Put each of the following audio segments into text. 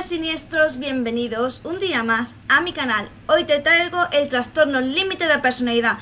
Hola siniestros, bienvenidos un día más a mi canal. Hoy te traigo el trastorno límite de personalidad.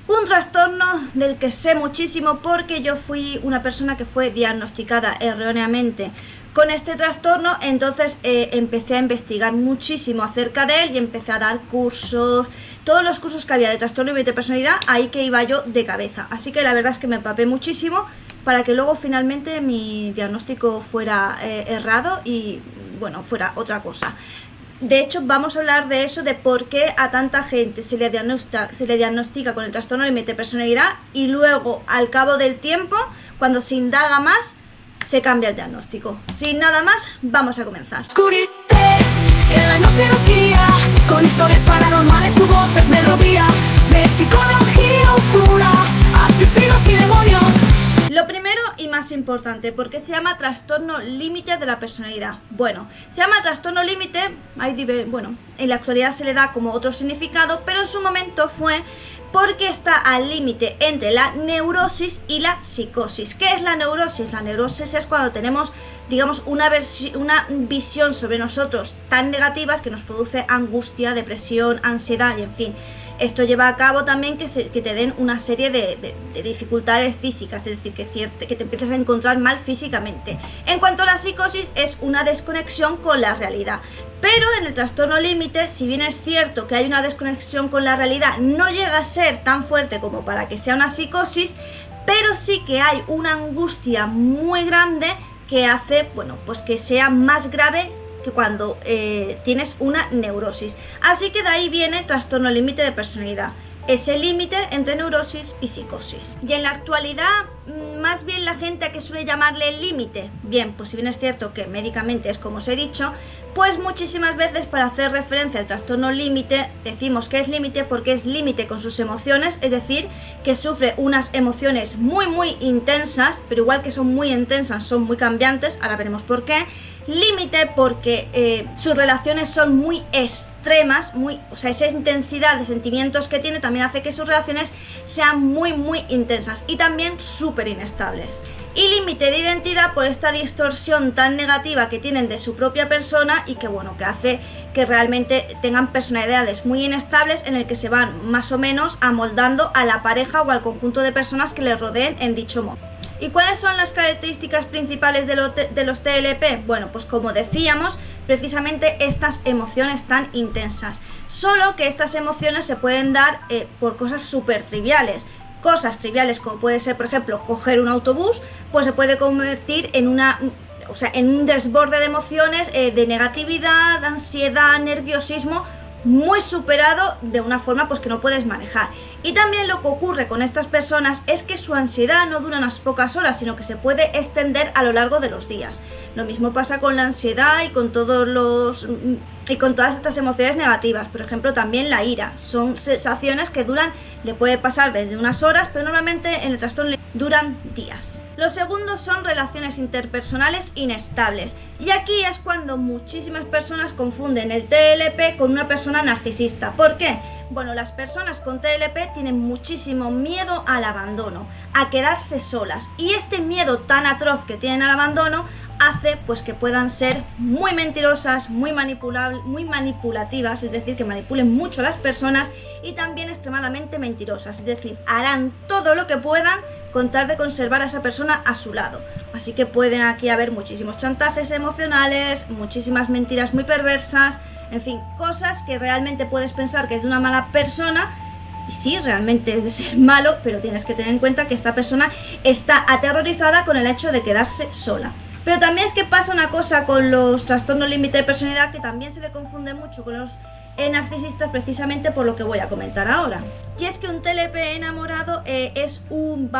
Un trastorno del que sé muchísimo porque yo fui una persona que fue diagnosticada erróneamente con este trastorno. Entonces empecé a investigar muchísimo acerca de él y empecé a dar cursos, todos los cursos que había de trastorno límite de personalidad, ahí que iba yo de cabeza. Así que la verdad es que me empapé muchísimo para que luego finalmente mi diagnóstico fuera errado y bueno, fuera otra cosa. De hecho, vamos a hablar de eso, de por qué a tanta gente se le diagnostica con el trastorno límite de personalidad y luego, al cabo del tiempo, cuando se indaga más, se cambia el diagnóstico. Sin nada más, vamos a comenzar. Oscurite, en la noche nos guía, con historias paranormales, su voz es melodía de psicología oscura, asesinos y demonios. Lo primero y más importante, ¿por qué se llama trastorno límite de la personalidad? Bueno, se llama trastorno límite, bueno, en la actualidad se le da como otro significado, pero en su momento fue porque está al límite entre la neurosis y la psicosis. ¿Qué es la neurosis? La neurosis es cuando tenemos, digamos, una visión sobre nosotros tan negativas que nos produce angustia, depresión, ansiedad y en fin. Esto lleva a cabo también que te den una serie de dificultades físicas, es decir, que te empieces a encontrar mal físicamente. En cuanto a la psicosis, es una desconexión con la realidad. Pero en el trastorno límite, si bien es cierto que hay una desconexión con la realidad, no llega a ser tan fuerte como para que sea una psicosis, pero sí que hay una angustia muy grande que hace, bueno, pues que sea más grave que cuando tienes una neurosis. Así que de ahí viene el trastorno límite de personalidad, ese límite entre neurosis y psicosis. Y en la actualidad, más bien la gente a que suele llamarle límite, bien, pues si bien es cierto que médicamente es como os he dicho, pues muchísimas veces para hacer referencia al trastorno límite decimos que es límite porque es límite con sus emociones, es decir, que sufre unas emociones muy intensas, pero igual que son muy intensas, son muy cambiantes, ahora veremos por qué. Límite porque sus relaciones son muy extremas, o sea, esa intensidad de sentimientos que tiene también hace que sus relaciones sean muy intensas y también súper inestables. Y límite de identidad por esta distorsión tan negativa que tienen de su propia persona y que bueno, que hace que realmente tengan personalidades muy inestables en el que se van más o menos amoldando a la pareja o al conjunto de personas que les rodeen en dicho modo. ¿Y cuáles son las características principales de los TLP? Bueno, pues como decíamos, precisamente estas emociones tan intensas. Solo que estas emociones se pueden dar por cosas súper triviales. Cosas triviales como puede ser, por ejemplo, coger un autobús, pues se puede convertir en en un desborde de emociones, de negatividad, ansiedad, nerviosismo, muy superado de una forma pues que no puedes manejar. Y también lo que ocurre con estas personas es que su ansiedad no dura unas pocas horas, sino que se puede extender a lo largo de los días. Lo mismo pasa con la ansiedad y con todas estas emociones negativas. Por ejemplo, también la ira. Son sensaciones que le puede pasar desde unas horas, pero normalmente en el trastorno duran días. Los segundos son relaciones interpersonales inestables. Y aquí es cuando muchísimas personas confunden el TLP con una persona narcisista. ¿Por qué? Bueno, las personas con TLP tienen muchísimo miedo al abandono, a quedarse solas. Y este miedo tan atroz que tienen al abandono hace pues que puedan ser muy mentirosas, muy manipulativas, es decir, que manipulen mucho a las personas y también extremadamente mentirosas, es decir, harán todo lo que puedan con tal de conservar a esa persona a su lado. Así que pueden aquí haber muchísimos chantajes emocionales, muchísimas mentiras muy perversas, en fin, cosas que realmente puedes pensar que es de una mala persona. Y sí, realmente es de ser malo, pero tienes que tener en cuenta que esta persona está aterrorizada con el hecho de quedarse sola. Pero también es que pasa una cosa con los trastornos límite de personalidad que también se le confunde mucho con los narcisistas, precisamente por lo que voy a comentar ahora. Y es que un TLP enamorado es un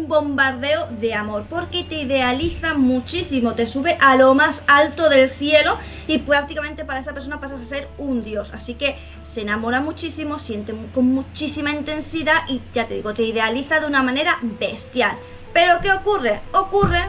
bombardeo de amor, porque te idealiza muchísimo, te sube a lo más alto del cielo y prácticamente para esa persona pasas a ser un dios. Así que se enamora muchísimo, siente con muchísima intensidad y ya te digo, te idealiza de una manera bestial. Pero ¿qué ocurre? Ocurre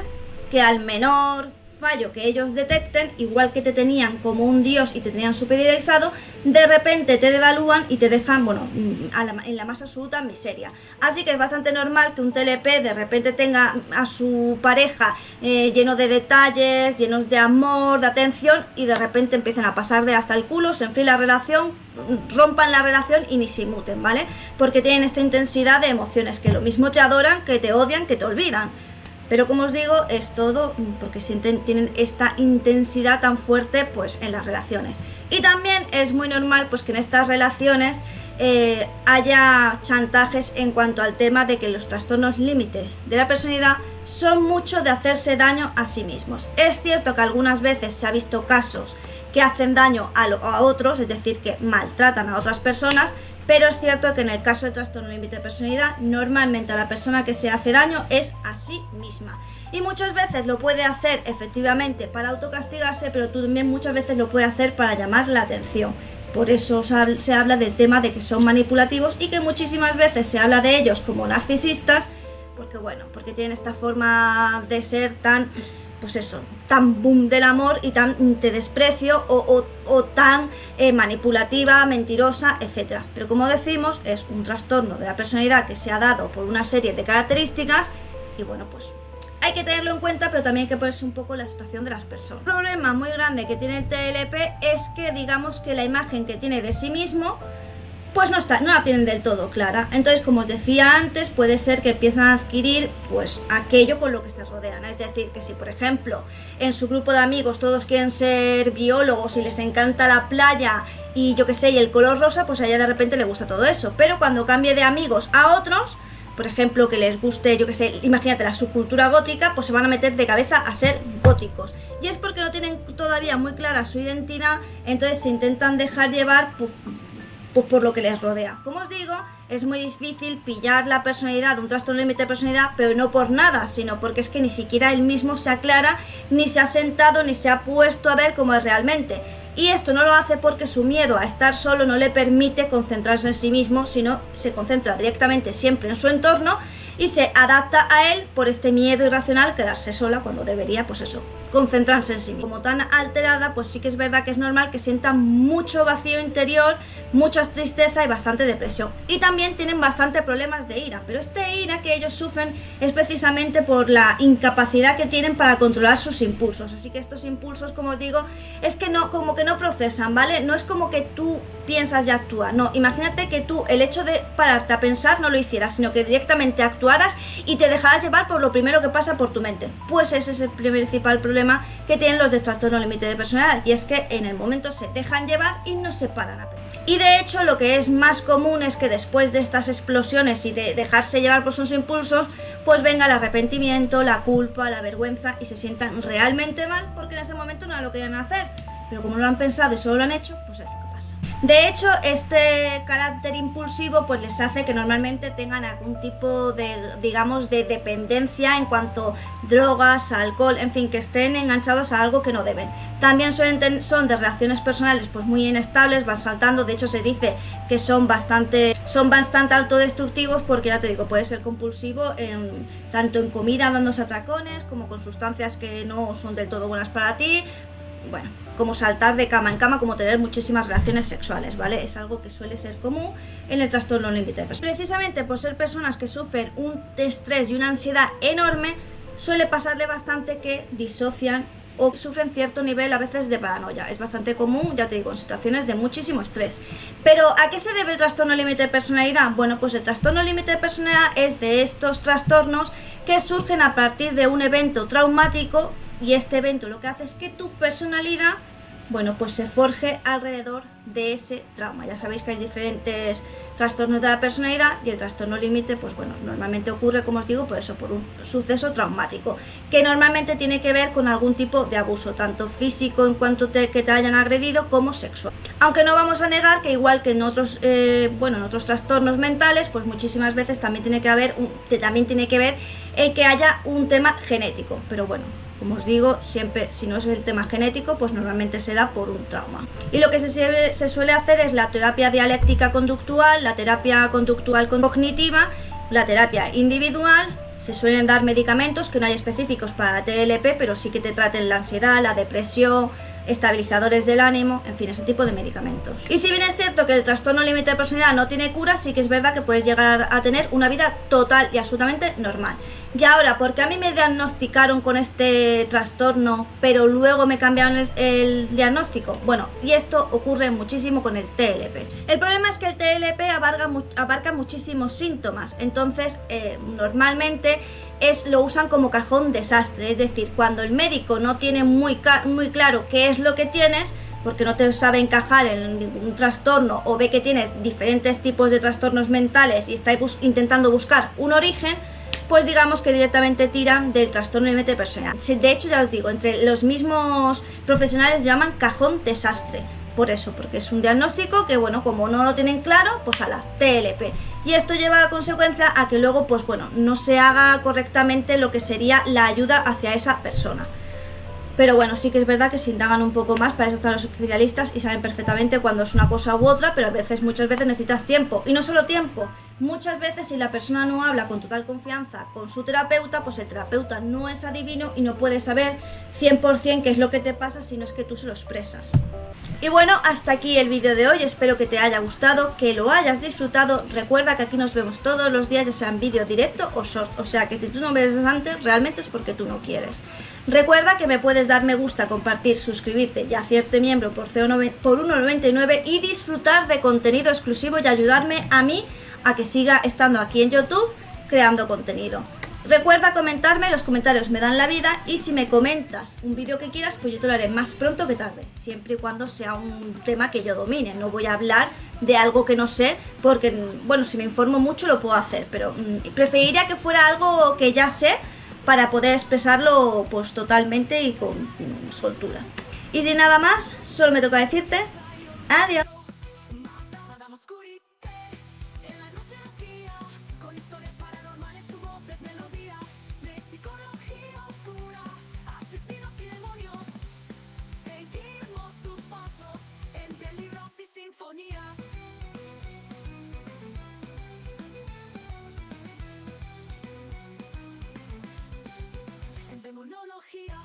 que al menor fallo que ellos detecten, igual que te tenían como un dios y te tenían superiorizado, de repente te devalúan y te dejan, bueno, en la más absoluta miseria. Así que es bastante normal que un TLP de repente tenga a su pareja lleno de detalles, llenos de amor, de atención, y de repente empiecen a pasar de hasta el culo, se enfríe la relación, rompan la relación y ni se inmuten, ¿vale? Porque tienen esta intensidad de emociones, que lo mismo te adoran, que te odian, que te olvidan. Pero como os digo, es todo porque tienen esta intensidad tan fuerte pues en las relaciones. Y también es muy normal pues que en estas relaciones haya chantajes en cuanto al tema de que los trastornos límite de la personalidad son mucho de hacerse daño a sí mismos. Es cierto que algunas veces se ha visto casos que hacen daño a otros, es decir, que maltratan a otras personas, pero es cierto que en el caso del trastorno límite de personalidad, normalmente a la persona que se hace daño es a sí misma. Y muchas veces lo puede hacer efectivamente para autocastigarse, pero también muchas veces lo puede hacer para llamar la atención. Por eso se habla del tema de que son manipulativos y que muchísimas veces se habla de ellos como narcisistas, porque tienen esta forma de ser tan, pues eso, tan boom del amor y tan de desprecio o tan manipulativa, mentirosa, etc. Pero como decimos, es un trastorno de la personalidad que se ha dado por una serie de características y bueno, pues hay que tenerlo en cuenta, pero también hay que ponerse un poco en la situación de las personas. Un problema muy grande que tiene el TLP es que digamos que la imagen que tiene de sí mismo pues no la tienen del todo clara. Entonces, como os decía antes, puede ser que empiezan a adquirir pues aquello con lo que se rodean. Es decir, que si por ejemplo en su grupo de amigos todos quieren ser biólogos y les encanta la playa y yo qué sé, y el color rosa, pues a ella de repente le gusta todo eso. Pero cuando cambie de amigos a otros, por ejemplo, que les guste, yo qué sé, imagínate la subcultura gótica, pues se van a meter de cabeza a ser góticos. Y es porque no tienen todavía muy clara su identidad, entonces se intentan dejar llevar por lo que les rodea. Como os digo, es muy difícil pillar la personalidad de un trastorno límite de personalidad, pero no por nada, sino porque es que ni siquiera él mismo se aclara, ni se ha sentado, ni se ha puesto a ver cómo es realmente. Y esto no lo hace porque su miedo a estar solo no le permite concentrarse en sí mismo, sino se concentra directamente siempre en su entorno y se adapta a él por este miedo irracional quedarse sola cuando debería, pues eso, concentrarse en sí mismo. Como tan alterada, pues sí que es verdad que es normal que sienta mucho vacío interior, mucha tristeza y bastante depresión. Y también tienen bastante problemas de ira, pero este ira que ellos sufren es precisamente por la incapacidad que tienen para controlar sus impulsos. Así que estos impulsos, como os digo, es que no, como que no procesan, ¿vale? No es como que tú piensas y actúas, no. Imagínate que tú el hecho de pararte a pensar no lo hicieras, sino que directamente actuaras y te dejaras llevar por lo primero que pasa por tu mente. Pues ese es el principal problema que tienen los de trastorno límite de personalidad, y es que en el momento se dejan llevar y no se paran a pensar. Y de hecho lo que es más común es que después de estas explosiones y de dejarse llevar por sus impulsos, pues venga el arrepentimiento, la culpa, la vergüenza y se sientan realmente mal porque en ese momento no lo querían hacer, pero como no lo han pensado y solo lo han hecho, pues es lo que pasa. De hecho, este carácter impulsivo pues les hace que normalmente tengan algún tipo de, digamos, de dependencia en cuanto a drogas, alcohol, en fin, que estén enganchados a algo que no deben. También son de relaciones personales pues muy inestables, van saltando, de hecho se dice que son bastante autodestructivos porque ya te digo, puede ser compulsivo tanto en comida dándose atracones como con sustancias que no son del todo buenas para ti. Bueno, como saltar de cama en cama, como tener muchísimas relaciones sexuales, ¿vale? Es algo que suele ser común en el trastorno límite de personalidad. Precisamente por ser personas que sufren un estrés y una ansiedad enorme, suele pasarle bastante que disocian o sufren cierto nivel a veces de paranoia. Es bastante común, ya te digo, en situaciones de muchísimo estrés. Pero ¿a qué se debe el trastorno límite de personalidad? Bueno, pues el trastorno límite de personalidad es de estos trastornos que surgen a partir de un evento traumático. Y este evento lo que hace es que tu personalidad, bueno, pues se forje alrededor de ese trauma. Ya sabéis que hay diferentes trastornos de la personalidad y el trastorno límite, pues bueno, normalmente ocurre, como os digo, por eso, por un suceso traumático, que normalmente tiene que ver con algún tipo de abuso, tanto físico en cuanto que te hayan agredido, como sexual. Aunque no vamos a negar que igual que en otros, en otros trastornos mentales, pues muchísimas veces también tiene que ver el que haya un tema genético, pero bueno, como os digo, siempre, si no es el tema genético, pues normalmente se da por un trauma. Y lo que se suele hacer es la terapia dialéctica conductual, la terapia conductual cognitiva, la terapia individual, Se suelen dar medicamentos que no hay específicos para la TLP, pero sí que te traten la ansiedad, la depresión, estabilizadores del ánimo, en fin, ese tipo de medicamentos. Y si bien es cierto que el trastorno límite de personalidad no tiene cura, sí que es verdad que puedes llegar a tener una vida total y absolutamente normal. Y ahora, ¿por qué a mí me diagnosticaron con este trastorno, pero luego me cambiaron el diagnóstico? Bueno, y esto ocurre muchísimo con el TLP. El problema es que el TLP abarca muchísimos síntomas, entonces normalmente lo usan como cajón desastre, es decir, cuando el médico no tiene muy claro qué es lo que tienes, porque no te sabe encajar en ningún trastorno o ve que tienes diferentes tipos de trastornos mentales y está intentando buscar un origen, pues digamos que directamente tiran del trastorno límite de personalidad. De hecho, ya os digo, entre los mismos profesionales llaman cajón desastre. Por eso, porque es un diagnóstico que, bueno, como no lo tienen claro, pues a la TLP. Y esto lleva a consecuencia a que luego, pues bueno, no se haga correctamente lo que sería la ayuda hacia esa persona. Pero bueno, sí que es verdad que se indagan un poco más, para eso están los especialistas y saben perfectamente cuándo es una cosa u otra, pero muchas veces necesitas tiempo. Y no solo tiempo, muchas veces si la persona no habla con total confianza con su terapeuta, pues el terapeuta no es adivino y no puede saber 100% qué es lo que te pasa si no es que tú se lo expresas. Y bueno, hasta aquí el vídeo de hoy, espero que te haya gustado, que lo hayas disfrutado. Recuerda que aquí nos vemos todos los días, ya sea en vídeo directo o short, o sea que si tú no me ves antes, realmente es porque tú no quieres. Recuerda que me puedes dar me gusta, compartir, suscribirte y hacerte miembro por 1,99 y disfrutar de contenido exclusivo y ayudarme a mí a que siga estando aquí en YouTube creando contenido. Recuerda comentarme, los comentarios me dan la vida, y si me comentas un vídeo que quieras, pues yo te lo haré más pronto que tarde, siempre y cuando sea un tema que yo domine. No voy a hablar de algo que no sé, porque, bueno, si me informo mucho lo puedo hacer, pero preferiría que fuera algo que ya sé para poder expresarlo pues totalmente y con soltura. Y sin nada más, solo me toca decirte adiós. En demonología.